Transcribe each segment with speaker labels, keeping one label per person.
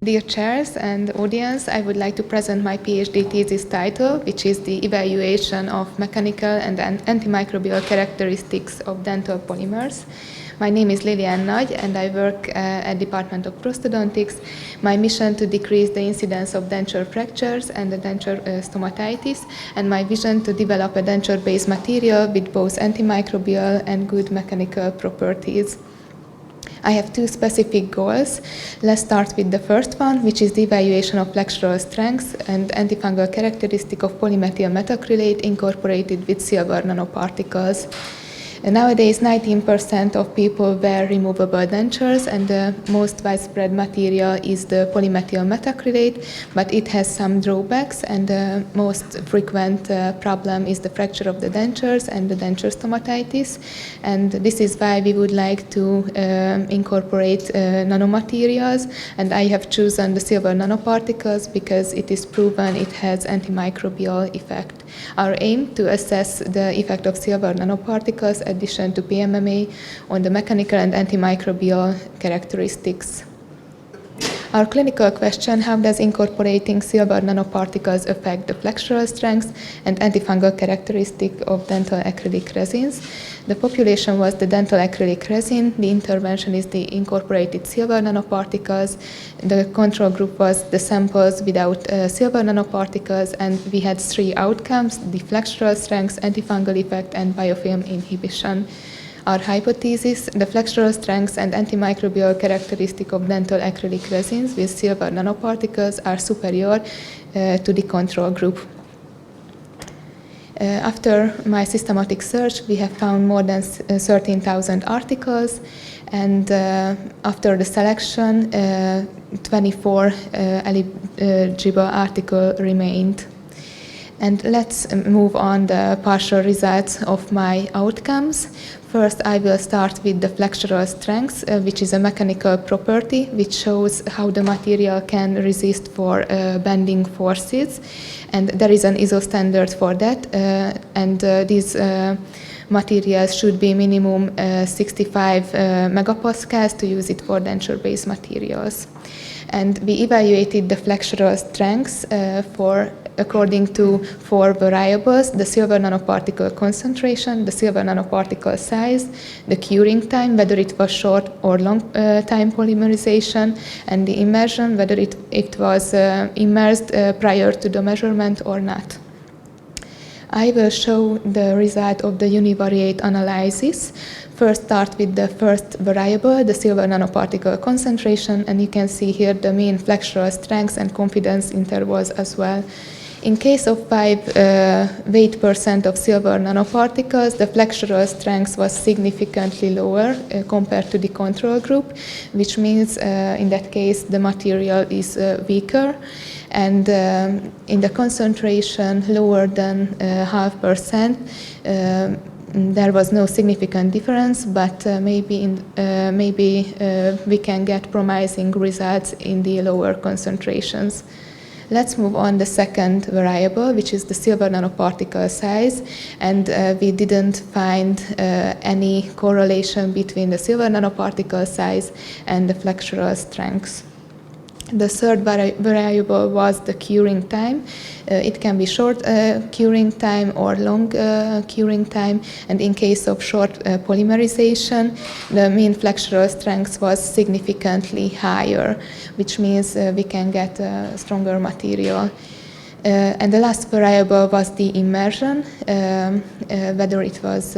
Speaker 1: Dear chairs and audience, I would like to present my PhD thesis title, which is the evaluation of mechanical and antimicrobial characteristics of dental polymers. My name is Lilien Nagy and I work at Department of Prosthodontics. My mission to decrease the incidence of denture fractures and the denture stomatitis, and my vision to develop a denture-based material with both antimicrobial and good mechanical properties. I have two specific goals. Let's start with the first one, which is the evaluation of flexural strength and antifungal characteristic of polymethyl metacrylate incorporated with silver nanoparticles. Nowadays, 19% of people wear removable dentures, and the most widespread material is the polymethyl metacrylate, but it has some drawbacks, and the most frequent problem is the fracture of the dentures and the denture stomatitis. And this is why we would like to incorporate nanomaterials, and I have chosen the silver nanoparticles because it is proven it has antimicrobial effect. Our aim to assess the effect of silver nanoparticles addition to PMMA on the mechanical and antimicrobial characteristics. Our clinical question: how does incorporating silver nanoparticles affect the flexural strength and antifungal characteristic of dental acrylic resins? The population was the dental acrylic resin. The intervention is the incorporated silver nanoparticles. The control group was the samples without silver nanoparticles, and we had three outcomes: the flexural strength, antifungal effect, and biofilm inhibition. Our hypothesis: the flexural strength and antimicrobial characteristic of dental acrylic resins with silver nanoparticles are superior to the control group. After my systematic search, we have found more than 13,000 articles, and after the selection, 24 eligible articles remained. And let's move on the partial results of my outcomes. First, I will start with the flexural strength, which is a mechanical property which shows how the material can resist for bending forces. And there is an ISO standard for that, and these materials should be minimum 65 megapascals to use it for denture-based materials. And we evaluated the flexural strengths according to four variables: the silver nanoparticle concentration, the silver nanoparticle size, the curing time, whether it was short or long time polymerization, and the immersion, whether it was immersed prior to the measurement or not. I will show the result of the univariate analysis. First, start with the first variable, the silver nanoparticle concentration, and you can see here the mean flexural strengths and confidence intervals as well. In case of 5 weight% of silver nanoparticles, the flexural strength was significantly lower compared to the control group, which means in that case the material is weaker. And in the concentration lower than 0.5%, there was no significant difference, but maybe we can get promising results in the lower concentrations. Let's move on the second variable, which is the silver nanoparticle size, and we didn't find any correlation between the silver nanoparticle size and the flexural strength. The third variable was the curing time. It can be short curing time or long curing time, and in case of short polymerization, the mean flexural strength was significantly higher, which means we can get a stronger material. And the last variable was the immersion, whether it was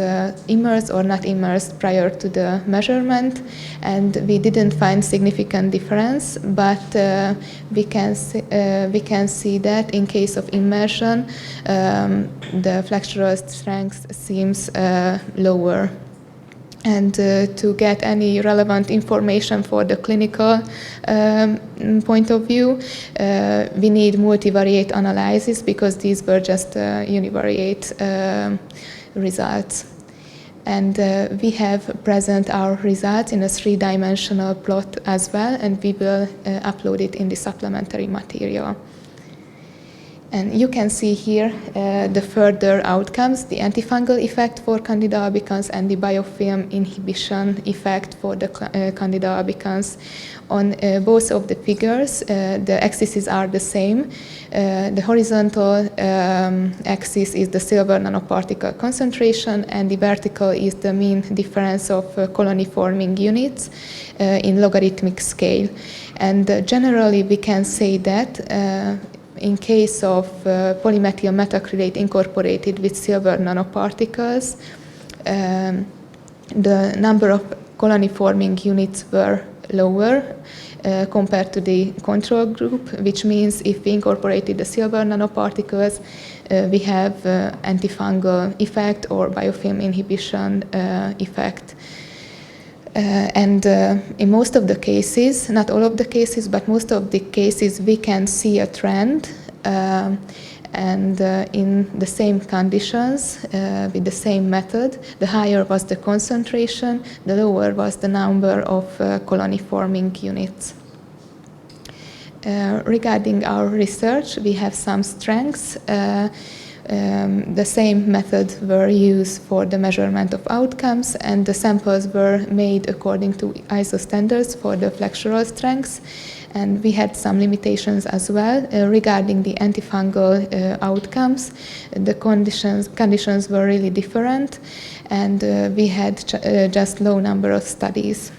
Speaker 1: immersed or not immersed prior to the measurement, and we didn't find significant difference, but we can see that in case of immersion, the flexural strength seems lower. And to get any relevant information for the clinical point of view, we need multivariate analysis because these were just univariate results. And we have present our results in a 3-dimensional plot as well, and we will upload it in the supplementary material. And you can see here the further outcomes, the antifungal effect for Candida albicans and the biofilm inhibition effect for the Candida albicans. On both of the figures, the axes are the same. The horizontal axis is the silver nanoparticle concentration, and the vertical is the mean difference of colony-forming units in logarithmic scale. And generally, we can say that in case of polymethyl metacrylate incorporated with silver nanoparticles, the number of colony-forming units were lower compared to the control group, which means if we incorporated the silver nanoparticles, we have antifungal effect or biofilm inhibition effect. And in most of the cases, not all of the cases, but most of the cases, we can see a trend. And in the same conditions, with the same method, the higher was the concentration, the lower was the number of colony-forming units. Regarding our research, we have some strengths. The same methods were used for the measurement of outcomes, and the samples were made according to ISO standards for the flexural strengths. And we had some limitations as well regarding the antifungal outcomes. The conditions were really different, and we had just low number of studies.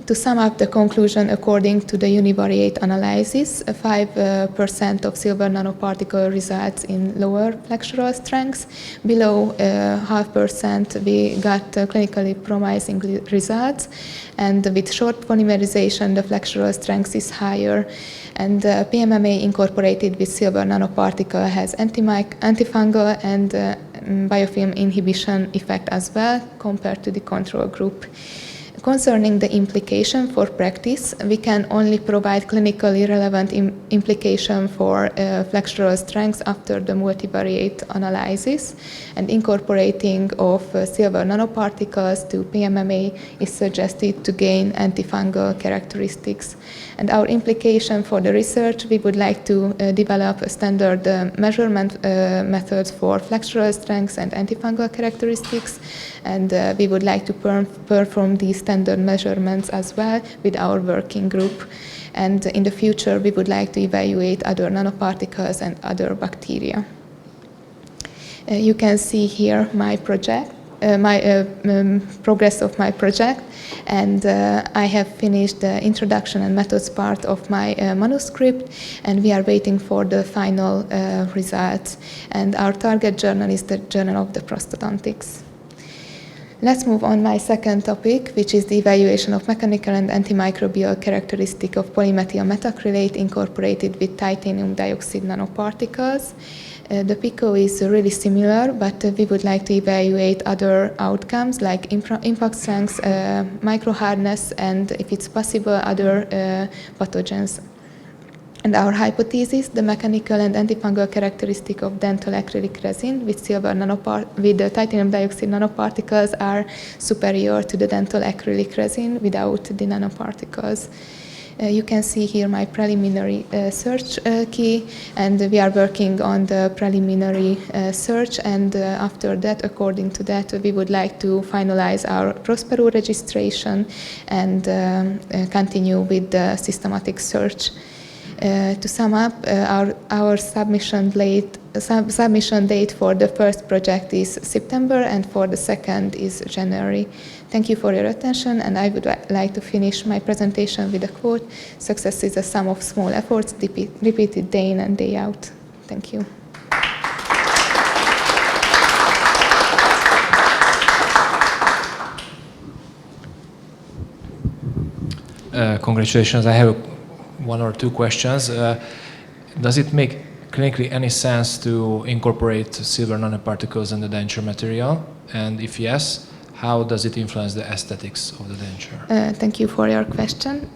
Speaker 1: To sum up the conclusion, according to the univariate analysis, 5% of silver nanoparticle results in lower flexural strengths. Below 0.5%, we got clinically promising results. And with short polymerization, the flexural strength is higher. And PMMA incorporated with silver nanoparticle has antifungal and biofilm inhibition effect as well compared to the control group. Concerning the implication for practice, we can only provide clinically relevant implication for flexural strengths after the multivariate analysis, and incorporating of silver nanoparticles to PMMA is suggested to gain antifungal characteristics. And our implication for the research, we would like to develop a standard measurement methods for flexural strengths and antifungal characteristics, and we would like to perform these standard measurements as well with our working group. And in the future, we would like to evaluate other nanoparticles and other bacteria. You can see here my project, progress of my project, and I have finished the introduction and methods part of my manuscript, and we are waiting for the final results. And our target journal is the Journal of the Prostodontics. Let's move on my second topic, which is the evaluation of mechanical and antimicrobial characteristic of polymethyl metacrylate incorporated with titanium dioxide nanoparticles. The PICO is really similar, but we would like to evaluate other outcomes like impact strength, microhardness, and if it's possible, other pathogens. And our hypothesis, the mechanical and antifungal characteristic of dental acrylic resin with the titanium dioxide nanoparticles are superior to the dental acrylic resin without the nanoparticles. You can see here my preliminary search key, and we are working on the preliminary search, and after that, according to that, we would like to finalize our Prospero registration and continue with the systematic search. To sum up, our submission date for the first project is September, and for the second is January. Thank you for your attention, and I would like to finish my presentation with a quote: "Success is a sum of small efforts repeated day in and day out." Thank you.
Speaker 2: Congratulations. I have one or two questions. Does it make clinically any sense to incorporate silver nanoparticles in the denture material? And if yes, how does it influence the aesthetics of the denture?
Speaker 1: Thank you for your question.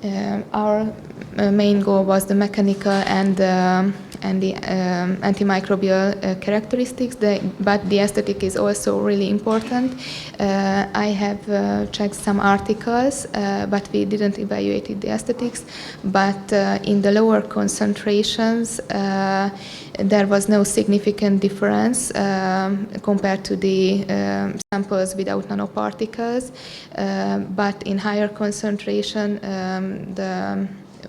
Speaker 1: Our main goal was the mechanical and the antimicrobial characteristics, but the aesthetic is also really important. I have checked some articles, but we didn't evaluate the aesthetics. But in the lower concentrations, there was no significant difference compared to the samples without nanoparticles. But in higher concentration,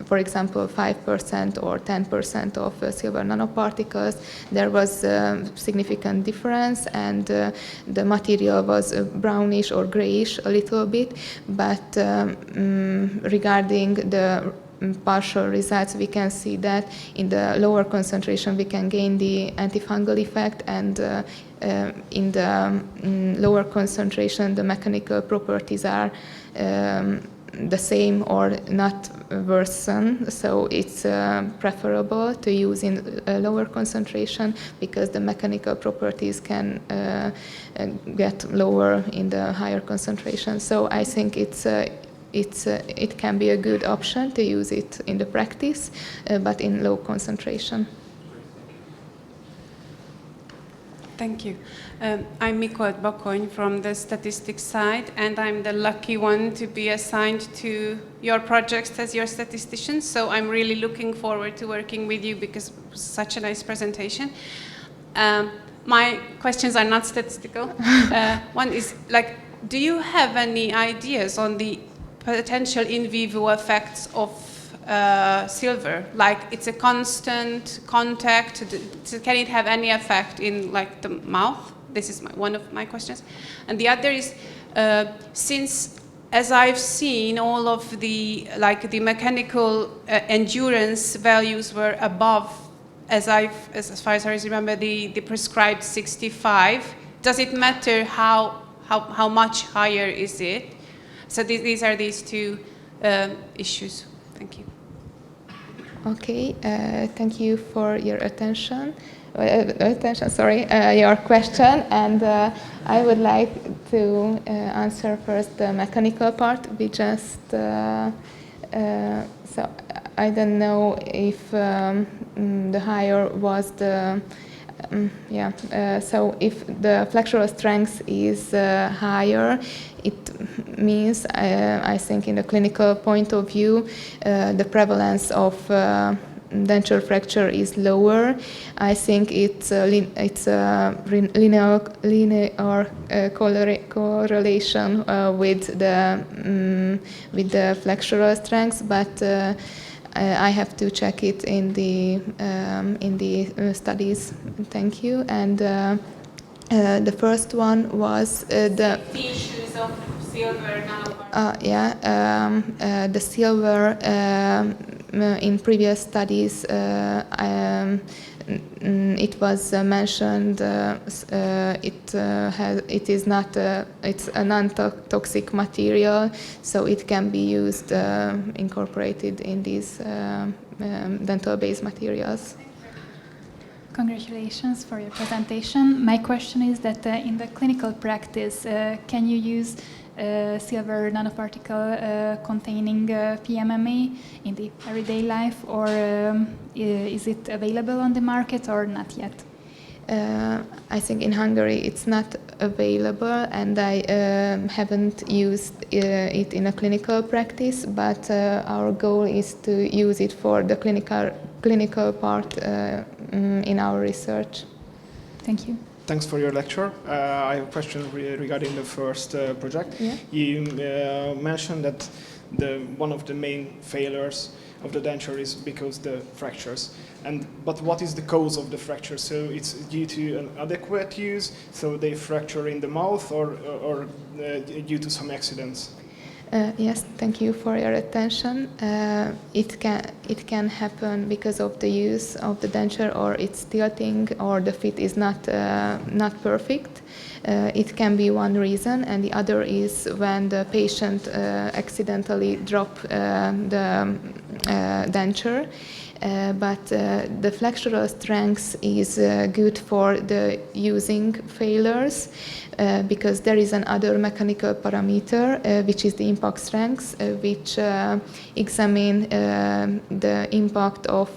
Speaker 1: for example, 5% or 10% of silver nanoparticles, there was a significant difference, and the material was brownish or grayish a little bit. But regarding the partial results, we can see that in the lower concentration we can gain the antifungal effect, and in the lower concentration the mechanical properties are the same or not worsen, so it's preferable to use in a lower concentration because the mechanical properties can get lower in the higher concentration. So I think it can be a good option to use it in the practice, but in low concentration.
Speaker 3: Thank you. I'm Mikolt Bakony from the statistics side, and I'm the lucky one to be assigned to your projects as your statistician. So I'm really looking forward to working with you because it was such a nice presentation. My questions are not statistical. One is, do you have any ideas on the potential in vivo effects of silver? Like, it's a constant contact. Can it have any effect in the mouth? This is one of my questions. And the other is, since as I've seen, all of the mechanical endurance values were above, as far as I remember, the prescribed 65. Does it matter how much higher is it? So these are these two issues. Thank you.
Speaker 1: Okay, thank you for your attention. Your question, and I would like to answer first the mechanical part. We just so I don't know if the higher was the so if the flexural strength is higher, it means, I think, in the clinical point of view, the prevalence of denture fracture is lower. I think it's a linear correlation with the flexural strength, but I have to check it in the studies. Thank you. And the first one was the
Speaker 3: issues of silver nanoparticles.
Speaker 1: The silver in previous studies, it was mentioned. It is not. It's a non-toxic material, so it can be used, incorporated in these dental-based materials.
Speaker 4: Congratulations for your presentation. My question is that in the clinical practice, can you use silver nanoparticle containing PMMA in the everyday life, or is it available on the market or not yet?
Speaker 1: I think in Hungary it's not available, and I haven't used it in a clinical practice, but our goal is to use it for the clinical part in our research.
Speaker 4: Thank you.
Speaker 5: Thanks for your lecture. I have a question regarding the first project.
Speaker 1: Yeah.
Speaker 5: You mentioned that one of the main failures of the denture is because the fractures. But what is the cause of the fracture? So it's due to an adequate use, so they fracture in the mouth, or due to some accidents?
Speaker 1: Yes, thank you for your attention. It can happen because of the use of the denture, or it's tilting, or the fit is not perfect. It can be one reason, and the other is when the patient accidentally drop the denture. but the flexural strength is good for the using failures because there is another mechanical parameter which is the impact strength which examine the impact of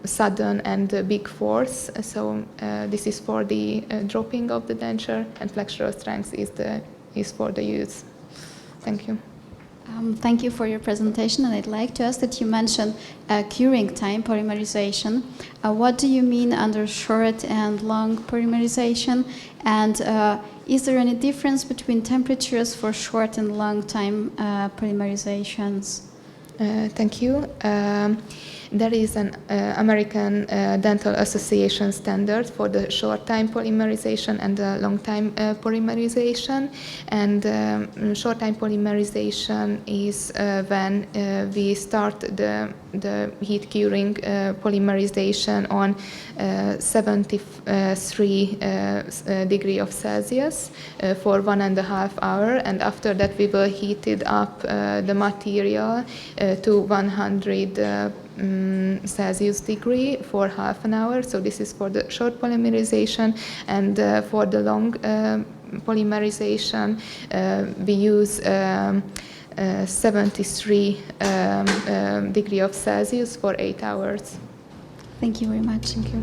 Speaker 1: sudden and big force. So this is for the dropping of the denture, and flexural strength is for the use. Thank you.
Speaker 6: Thank you for your presentation, and I'd like to ask that you mention curing time, polymerization. What do you mean under short and long polymerization? And is there any difference between temperatures for short and long time polymerizations?
Speaker 1: Thank you. There is an American Dental Association standard for the short time polymerization and the long time polymerization. And short time polymerization is when we start the heat curing polymerization on 73 degrees of Celsius for 1.5 hours, and after that we will heat it up the material to 100 Celsius degree for half an hour. So this is for the short polymerization, and for the long polymerization we use 73 degrees of Celsius for 8 hours.
Speaker 6: Thank you very much. Thank you.